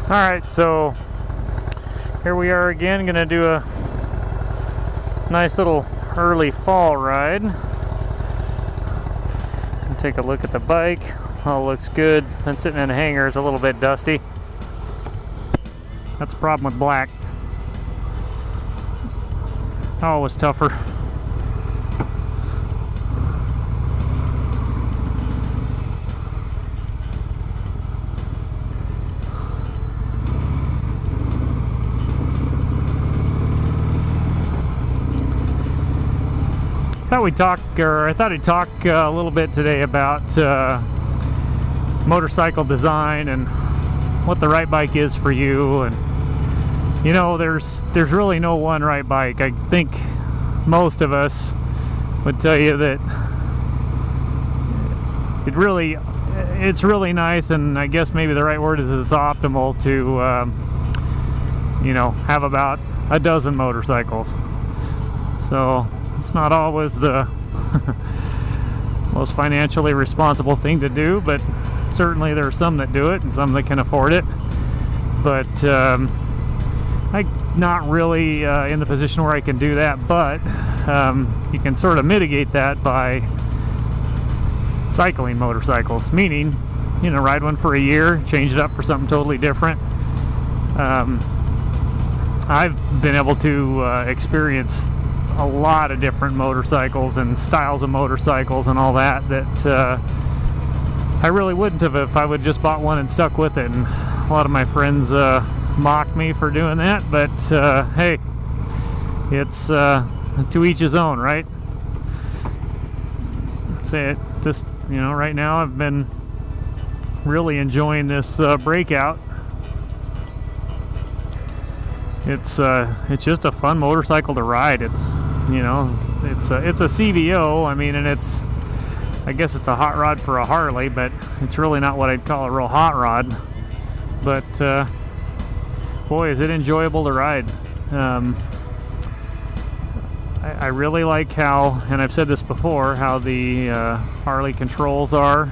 Alright, so here we are again, gonna do a nice little early fall ride. And take a look at the bike. All looks good. Been sitting in a hangar, it's a little bit dusty. That's the problem with black. Oh, it was tougher. I thought I'd talk a little bit today about motorcycle design and what the right bike is for you. And you know, there's really no one right bike. I think most of us would tell you that it's really nice, and I guess maybe the right word is it's optimal to you know, have about a dozen motorcycles. So it's not always the most financially responsible thing to do, but certainly there are some that do it and some that can afford it. But I'm not really in the position where I can do that, but you can sort of mitigate that by cycling motorcycles, meaning, you know, ride one for a year, change it up for something totally different. I've been able to experience a lot of different motorcycles and styles of motorcycles and all that I really wouldn't have if I would just bought one and stuck with it. And a lot of my friends mock me for doing that, but hey, it's to each his own, right? Say it. This, you know, right now I've been really enjoying this breakout. It's just a fun motorcycle to ride. It's, you know, it's a CVO. I mean, and I guess it's a hot rod for a Harley, but it's really not what I'd call a real hot rod. But boy, is it enjoyable to ride. I really like how, and I've said this before, how the Harley controls are.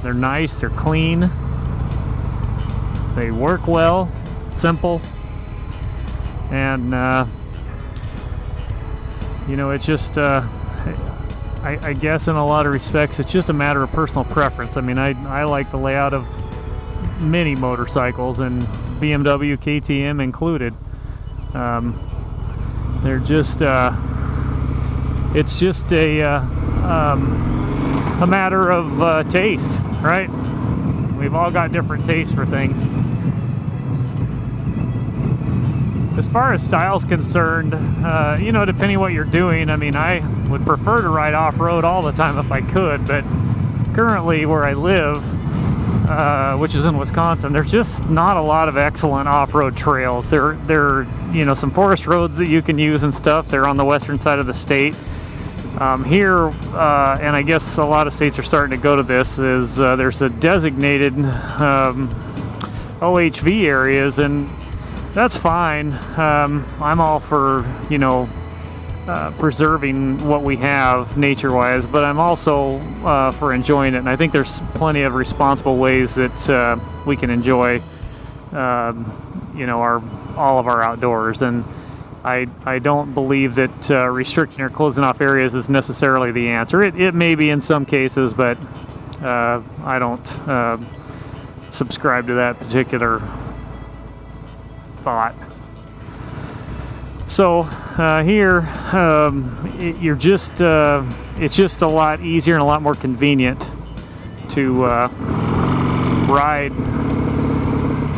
They're nice, they're clean, they work well, simple, and you know, it's just I guess in a lot of respects it's just a matter of personal preference. I mean, I like the layout of many motorcycles, and BMW, KTM included. They're just it's just a matter of taste, right? We've all got different tastes for things. As far as style's concerned, you know, depending what you're doing, I mean, I would prefer to ride off-road all the time if I could, but currently where I live, which is in Wisconsin, there's just not a lot of excellent off-road trails. There are, you know, some forest roads that you can use and stuff. They're on the western side of the state. Here, and I guess a lot of states are starting to go to this, is there's a designated OHV areas, and that's fine. I'm all for, you know, preserving what we have nature-wise, but I'm also for enjoying it. And I think there's plenty of responsible ways that we can enjoy, you know, all of our outdoors. And I don't believe that restricting or closing off areas is necessarily the answer. It may be in some cases, but I don't subscribe to that particular thought. So here, you're just it's just a lot easier and a lot more convenient to ride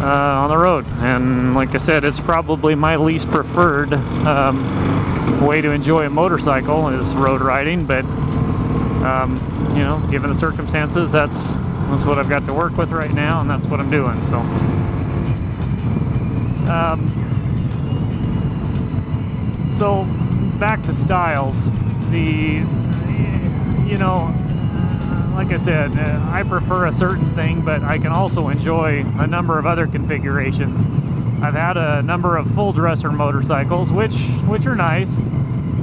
on the road. And like I said, it's probably my least preferred way to enjoy a motorcycle is road riding. But you know, given the circumstances, that's what I've got to work with right now, and that's what I'm doing. So. So back to styles. You know, like I said, I prefer a certain thing, but I can also enjoy a number of other configurations. I've had a number of full dresser motorcycles, which are nice.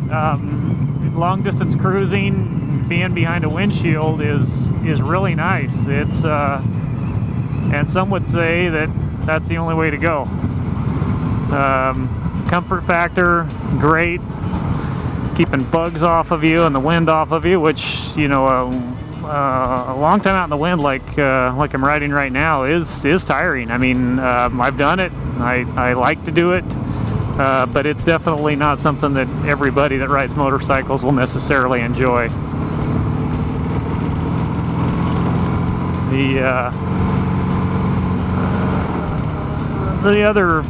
Long distance cruising, being behind a windshield is really nice. It's and some would say that that's the only way to go. Comfort factor, great. Keeping bugs off of you and the wind off of you, which, you know, a long time out in the wind like I'm riding right now is tiring. I mean, I've done it. I like to do it, but it's definitely not something that everybody that rides motorcycles will necessarily enjoy. The other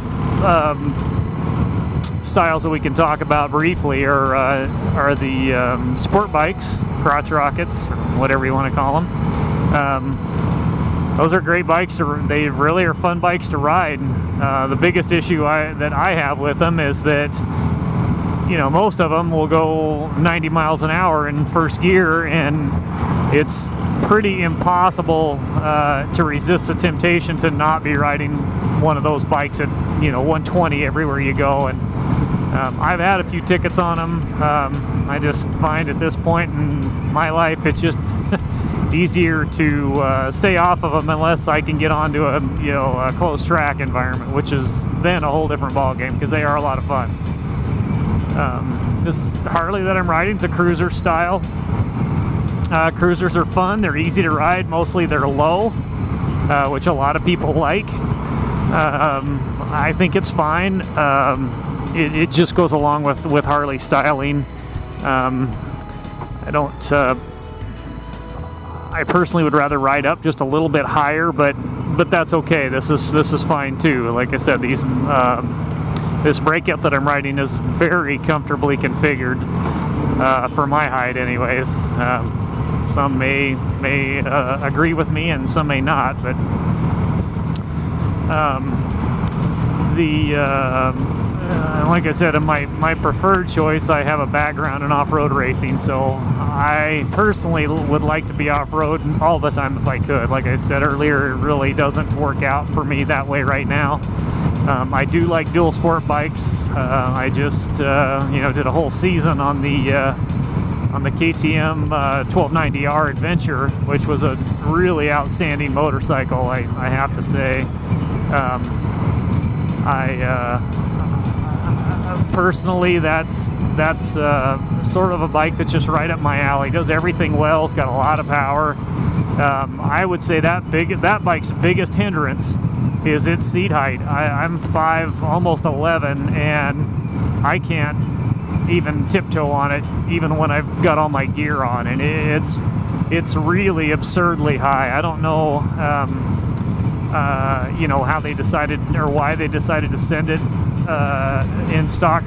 styles that we can talk about briefly are the sport bikes, crotch rockets, or whatever you want to call them. Those are great bikes. They really are fun bikes to ride. The biggest issue that I have with them is that, you know, most of them will go 90 miles an hour in first gear, and it's pretty impossible to resist the temptation to not be riding one of those bikes at, you know, 120 everywhere you go. And I've had a few tickets on them. I just find at this point in my life it's just easier to stay off of them unless I can get onto a closed track environment, which is then a whole different ball game, because they are a lot of fun. This Harley that I'm riding is a cruiser style. Cruisers are fun. They're easy to ride. Mostly they're low, which a lot of people like. I think it's fine. It just goes along with Harley styling. I personally would rather ride up just a little bit higher, but that's okay. This is fine too. Like I said, this breakout that I'm riding is very comfortably configured for my height, anyways. Some may agree with me, and some may not. But like I said, in my preferred choice, I have a background in off-road racing, so I personally would like to be off-road all the time if I could. Like I said earlier, it really doesn't work out for me that way right now. I do like dual sport bikes. I just did a whole season on the KTM 1290R Adventure, which was a really outstanding motorcycle, I have to say. Personally, that's sort of a bike that's just right up my alley. Does everything well. It's got a lot of power. I would say that bike's biggest hindrance is its seat height. I'm 5, almost 11, and I can't even tiptoe on it, even when I've got all my gear on, and it's really absurdly high. I don't know, how they decided or why they decided to send it in stock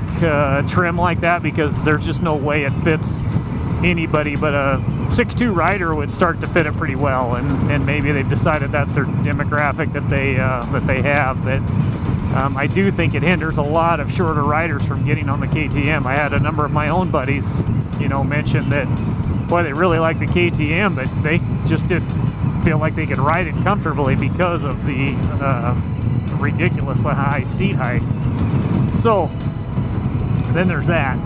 trim like that, because there's just no way it fits anybody but a 6'2" rider would start to fit it pretty well, and maybe they've decided that's their demographic that they have. But I do think it hinders a lot of shorter riders from getting on the KTM. I had a number of my own buddies, mention that, boy, they really like the KTM, but they just didn't feel like they could ride it comfortably because of the ridiculously high seat height. So then there's that.